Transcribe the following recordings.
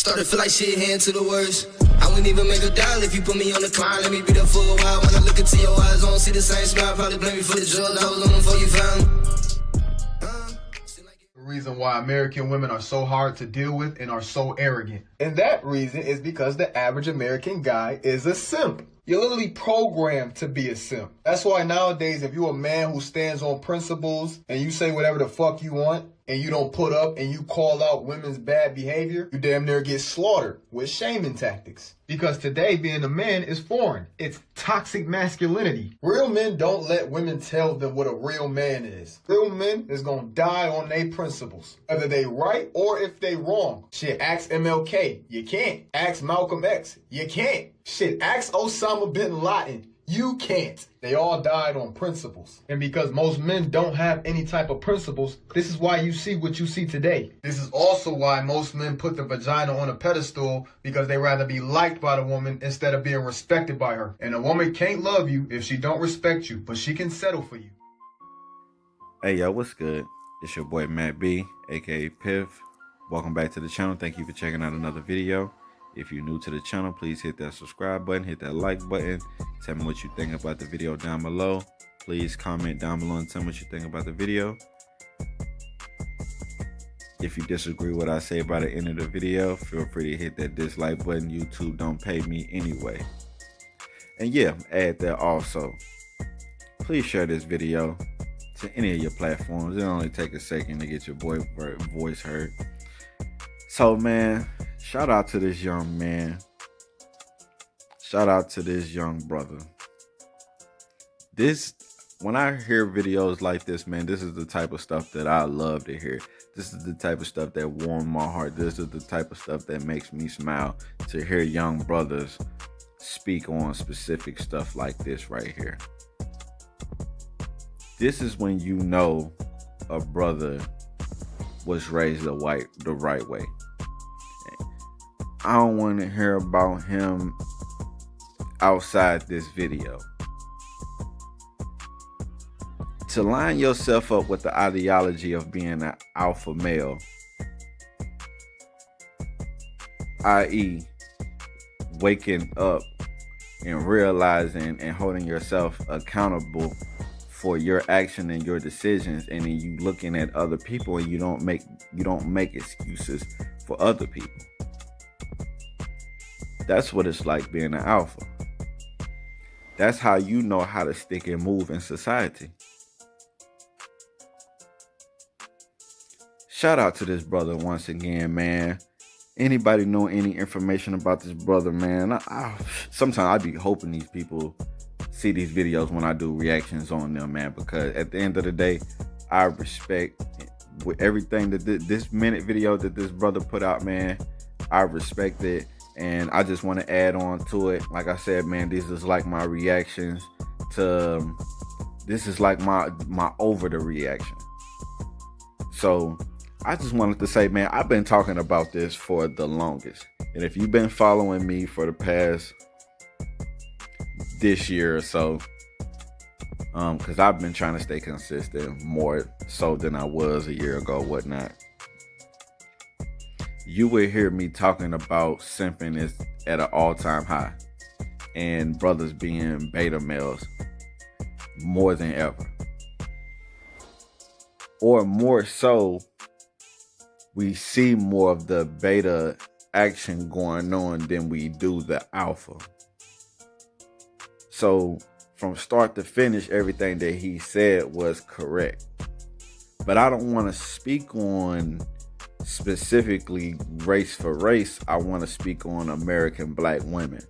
Started to feel like shit heading to the worst. I wouldn't even make a dial if you put me on the climb. Let me be there for a while. When I look into your eyes, I don't see the same smile. Probably blame me for the drugs I was on before you found me. The reason why American women are so hard to deal with and are so arrogant. And that reason is because the average American guy is a simp. You're literally programmed to be a simp. That's why nowadays, if you're a man who stands on principles and you say whatever the fuck you want and you don't put up and you call out women's bad behavior, you damn near get slaughtered with shaming tactics. Because today, being a man is foreign. It's toxic masculinity. Real men don't let women tell them what a real man is. Real men is gonna die on their principles. Whether they right or if they wrong. Shit, ask MLK. You can't. Ask Malcolm X. You can't. Shit, ask Osama bin Laden. You can't. They all died on principles. And because most men don't have any type of principles, this is why you see what you see today. This is also why most men put the vagina on a pedestal, because they rather be liked by the woman instead of being respected by her. And a woman can't love you if she don't respect you, but she can settle for you. Hey, yo, what's good? It's your boy Matt B, aka PiFF. Welcome back to the channel. Thank you for checking out another video. If you're new to the channel, please hit that subscribe button, hit that like button. Tell me what you think about the video down below. Please comment down below and tell me what you think about the video. If you disagree with what I say by the end of the video, feel free to hit that dislike button. YouTube don't pay me anyway. And yeah, add that also. Please share this video to any of your platforms. It'll only take a second to get your voice heard. So, man, shout out to this young man. Shout out to this young brother. When I hear videos like this, man, this is the type of stuff that I love to hear. This is the type of stuff that warms my heart. This is the type of stuff that makes me smile, to hear young brothers speak on specific stuff like this right here. This is when you know a brother was raised the right way. I don't want to hear about him outside this video. To line yourself up with the ideology of being an alpha male, i.e., waking up and realizing and holding yourself accountable for your action and your decisions, and then you looking at other people and you don't make excuses for other people. That's what it's like being an alpha. That's how you know how to stick and move in society. Shout out to this brother once again, man. Anybody know any information about this brother, man? Sometimes I be hoping these people see these videos when I do reactions on them, man, because at the end of the day, I respect with everything that this minute video that this brother put out, man. I respect it. And I just want to add on to it. Like I said, man, these is like my reactions to, this is like my over the reaction. So I just wanted to say, man, I've been talking about this for the longest. And if you've been following me for the past this year or so, because I've been trying to stay consistent more so than I was a year ago, whatnot. You will hear me talking about simping is at an all-time high and brothers being beta males more than ever. Or more so, we see more of the beta action going on than we do the alpha. So from start to finish, everything that he said was correct. But I don't want to speak on specifically race for race. I want to speak on American black women,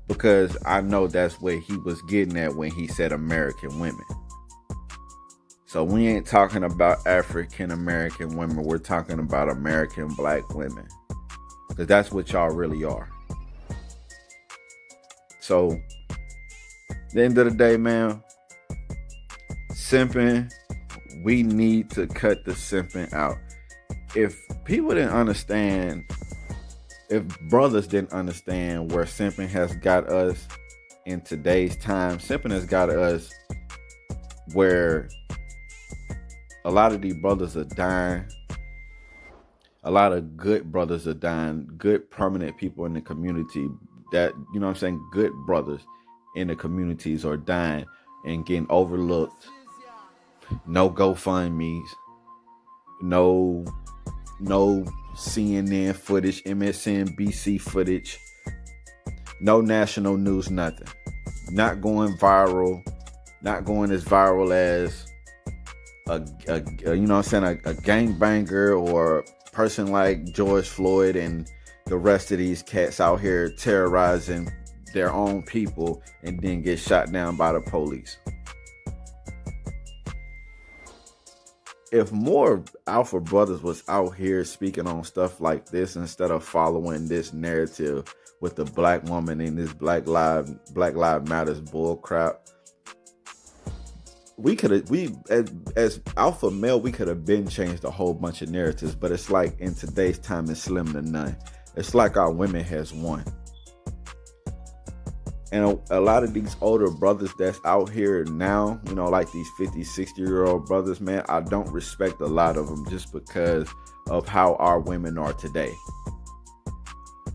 because I know that's where he was getting at when he said American women. So we ain't talking about African American women, we're talking about American black women, because that's what y'all really are. So at the end of the day, man, simping, we need to cut the simping out. If people didn't understand, if brothers didn't understand where simping has got us in today's time, simping has got us where a lot of these brothers are dying. A lot of good brothers are dying, good permanent people in the community that, you know what I'm saying, good brothers in the communities are dying and getting overlooked. No GoFundMe's, no CNN footage, MSNBC footage, no national news, nothing. Not going viral, not going as viral as a you know what I'm saying, a gangbanger or a person like George Floyd and the rest of these cats out here terrorizing their own people and then get shot down by the police. If more alpha brothers was out here speaking on stuff like this instead of following this narrative with the black woman in this Black Lives Matters bull crap, we as alpha male, we could have been changed a whole bunch of narratives, but it's like in today's time it's slim to none. It's like our women has won. And a lot of these older brothers that's out here now, you know, like these 50, 60-year-old brothers, man, I don't respect a lot of them just because of how our women are today.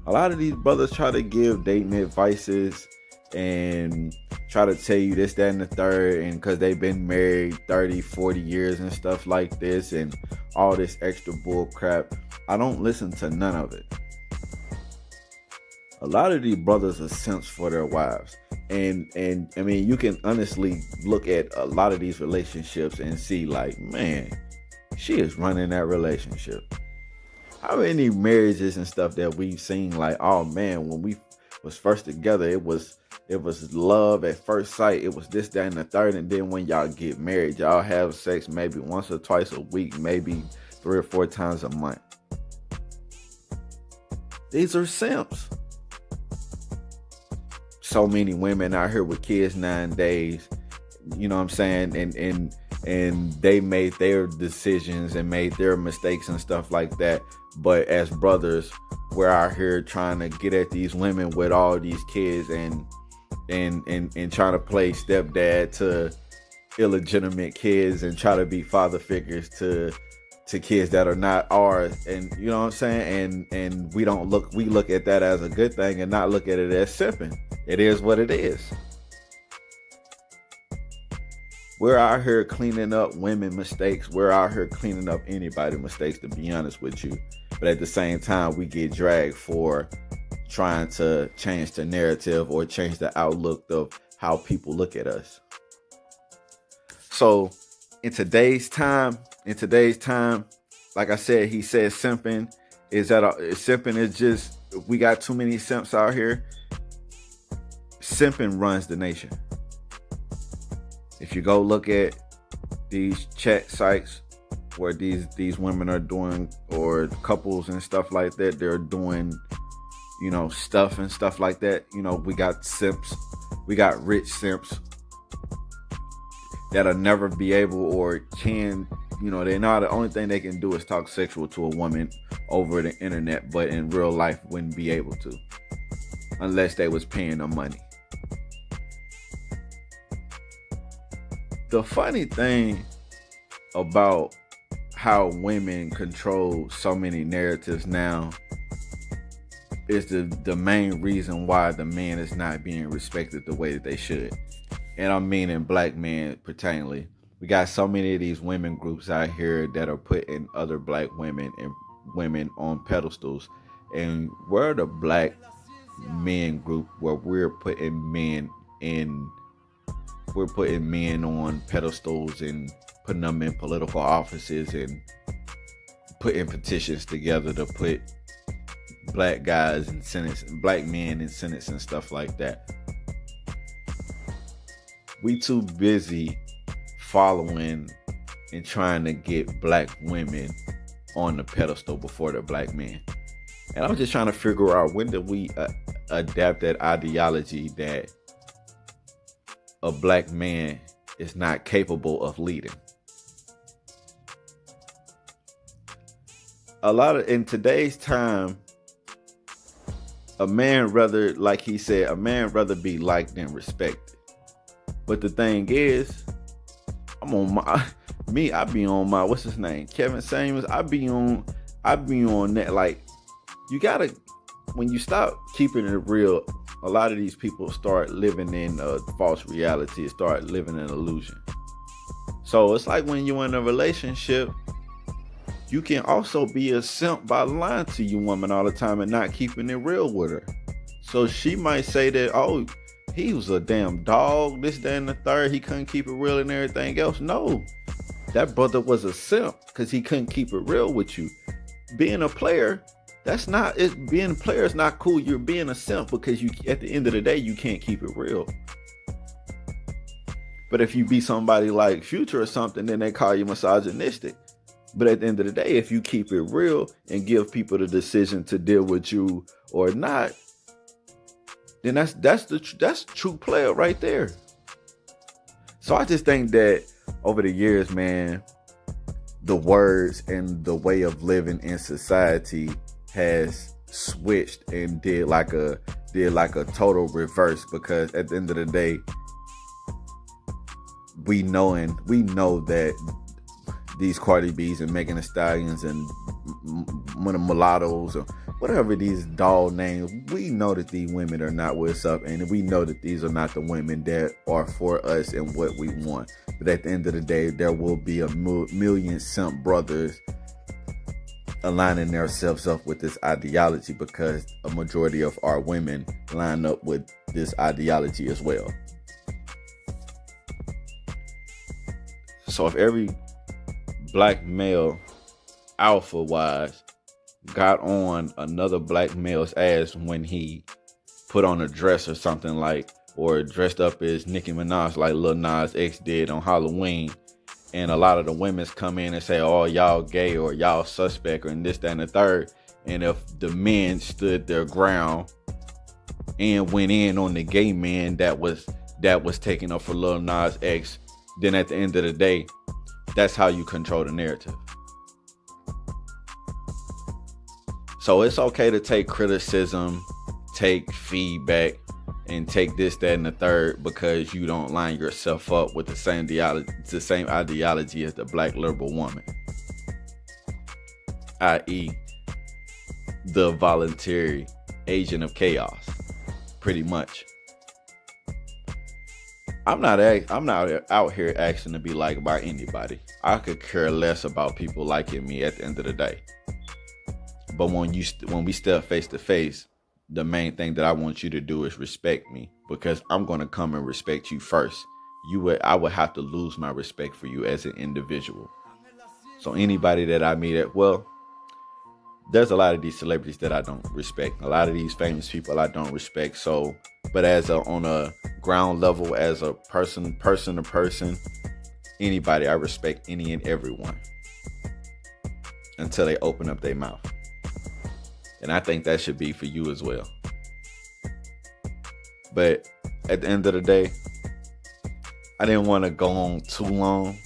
A lot of these brothers try to give dating advices and try to tell you this, that, and the third, and because they've been married 30, 40 years and stuff like this and all this extra bull crap. I don't listen to none of it. A lot of these brothers are simps for their wives. And I mean, you can honestly look at a lot of these relationships and see like, man, she is running that relationship. How many marriages and stuff that we've seen like, oh man, when we was first together, it was love at first sight. It was this, that, and the third. And then when y'all get married, y'all have sex maybe once or twice a week, maybe 3 or 4 times a month. These are simps. So many women out here with kids nowadays, you know what I'm saying? And they made their decisions and made their mistakes and stuff like that. But as brothers, we're out here trying to get at these women with all these kids and trying to play stepdad to illegitimate kids and try to be father figures to kids that are not ours. And you know what I'm saying? And we look at that as a good thing and not look at it as simping. It is what it is. We're out here cleaning up women mistakes. We're out here cleaning up anybody mistakes, to be honest with you. But at the same time, we get dragged for trying to change the narrative or change the outlook of how people look at us. So in today's time, like I said, he said simping is just, we got too many simps out here. Simping runs the nation. If you go look at these chat sites where these women are doing, or couples and stuff like that, they're doing, you know, stuff and stuff like that. You know, we got simps, we got rich simps that'll never be able or can, you know, they're not, the only thing they can do is talk sexual to a woman over the internet, but in real life wouldn't be able to unless they was paying them money. The funny thing about how women control so many narratives now is the main reason why the man is not being respected the way that they should. And I'm meaning black men pertainingly. We got so many of these women groups out here that are putting other black women and women on pedestals. And we're the black men group where we're putting men on pedestals and putting them in political offices and putting petitions together to put black guys in senates, black men in senates and stuff like that. We too busy following and trying to get black women on the pedestal before the black men. And I'm just trying to figure out, when did we adapt that ideology that a black man is not capable of leading? In today's time, a man rather, like he said, a man rather be liked than respected. But the thing is, I be on my, what's his name? Kevin Samuels. I be on I be on that. Like, you gotta, when you stop keeping it real, a lot of these people start living in a false reality, start living in illusion. So it's like when you're in a relationship, you can also be a simp by lying to your woman all the time and not keeping it real with her. So she might say that, oh, he was a damn dog, this, that, and the third. He couldn't keep it real and everything else. No, that brother was a simp because he couldn't keep it real with you. Being a player, being a player is not cool. You're being a simp because you, at the end of the day, you can't keep it real. But if you be somebody like Future or something, then they call you misogynistic. But at the end of the day, if you keep it real and give people the decision to deal with you or not, then that's true player right there. So I just think that over the years, man, the words and the way of living in society has switched and did like a total reverse, because at the end of the day, we know that these Cardi B's and Megan Thee Stallions and one of Mulattoes or whatever these doll names, we know that these women are not what's up, and we know that these are not the women that are for us and what we want. But at the end of the day, there will be a million simp brothers aligning themselves up with this ideology, because a majority of our women line up with this ideology as well. So if every black male, alpha wise, got on another black male's ass when he put on a dress or something, like, or dressed up as Nicki Minaj like Lil Nas X did on Halloween, and a lot of the women's come in and say, oh, y'all gay or y'all suspect or this, that, and the third, and if the men stood their ground and went in on the gay man that was taking up for Lil Nas X, then at the end of the day, that's how you control the narrative. So it's okay to take criticism, take feedback, and take this, that, and the third, because you don't line yourself up with the same ideology as the black liberal woman, i.e. the voluntary agent of chaos, pretty much. I'm not out here asking to be liked by anybody. I could care less about people liking me at the end of the day. But when we step face to face, the main thing that I want you to do is respect me, because I'm going to come and respect you first. I would have to lose my respect for you as an individual. So anybody that I meet there's a lot of these celebrities that I don't respect. A lot of these famous people I don't respect. So, but on a ground level, as a person to person, anybody, I respect any and everyone until they open up their mouth. And I think that should be for you as well. But at the end of the day, I didn't want to go on too long,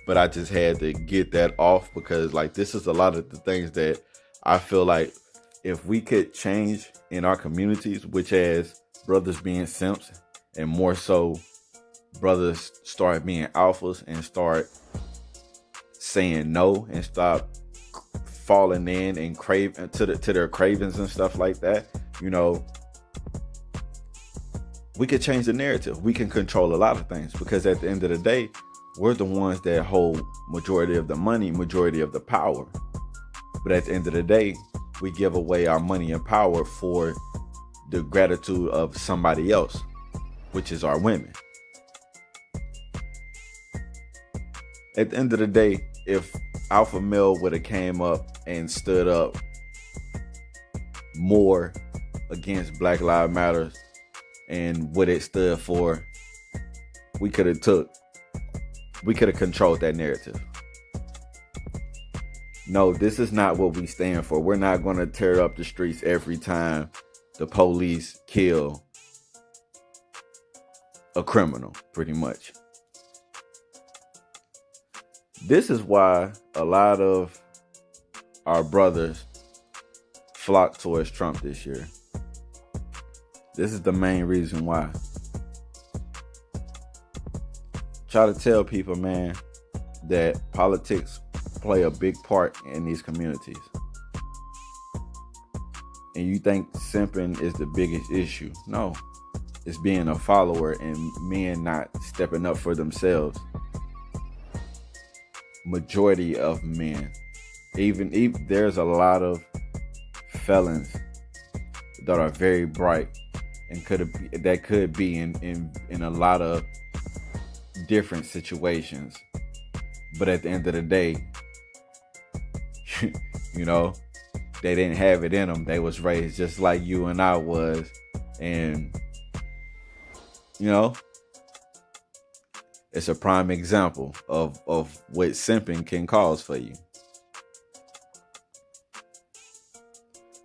but I just had to get that off, because like, this is a lot of the things that I feel like if we could change in our communities, which as brothers being simps, and more so brothers start being alphas and start saying no and stop falling in and craving to their cravings and stuff like that, we could change the narrative. We can control a lot of things, because at the end of the day, we're the ones that hold majority of the money, majority of the power. But at the end of the day, we give away our money and power for the gratitude of somebody else, which is our women. At the end of the day, if alpha male would have came up and stood up more against Black Lives Matter and what it stood for, we could have controlled that narrative. No, this is not what we stand for. We're not going to tear up the streets every time the police kill a criminal, pretty much. This is why a lot of our brothers flocked towards Trump this year. This is the main reason why. Try to tell people, man, that politics play a big part in these communities. And you think simping is the biggest issue? No, it's being a follower and men not stepping up for themselves. Majority of men, even there's a lot of felons that are very bright and could be in a lot of different situations, but at the end of the day, you know, they didn't have it in them. They was raised just like you and I was, and you know, it's a prime example of what simping can cause for you.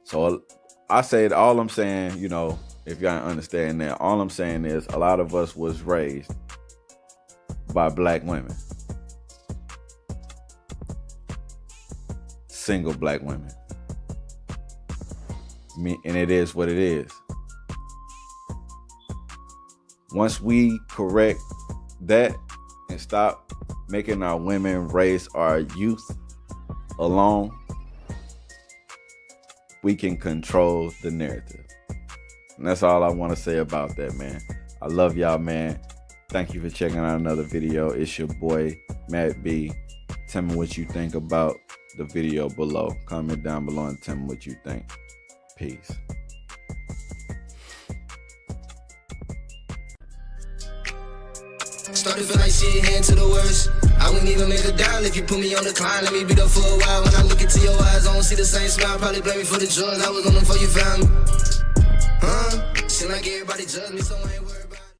So I said, all I'm saying, you know, if y'all understand that, all I'm saying is a lot of us was raised by black women, single black women. And it is what it is. Once we correct that and stop making our women raise our youth alone, we can control the narrative. And that's all I want to say about that, man. I love y'all, man. Thank you for checking out another video. It's your boy, Matt B. Tell me what you think about the video below. Comment down below and tell me what you think. Peace. Started feel like shit, heading to the worst. I wouldn't even make a dial if you put me on the climb. Let me be there for a while. When I look into your eyes, I don't see the same smile. Probably blame me for the drugs. I was on them before you found me. Seem like everybody judged me, so I ain't worried.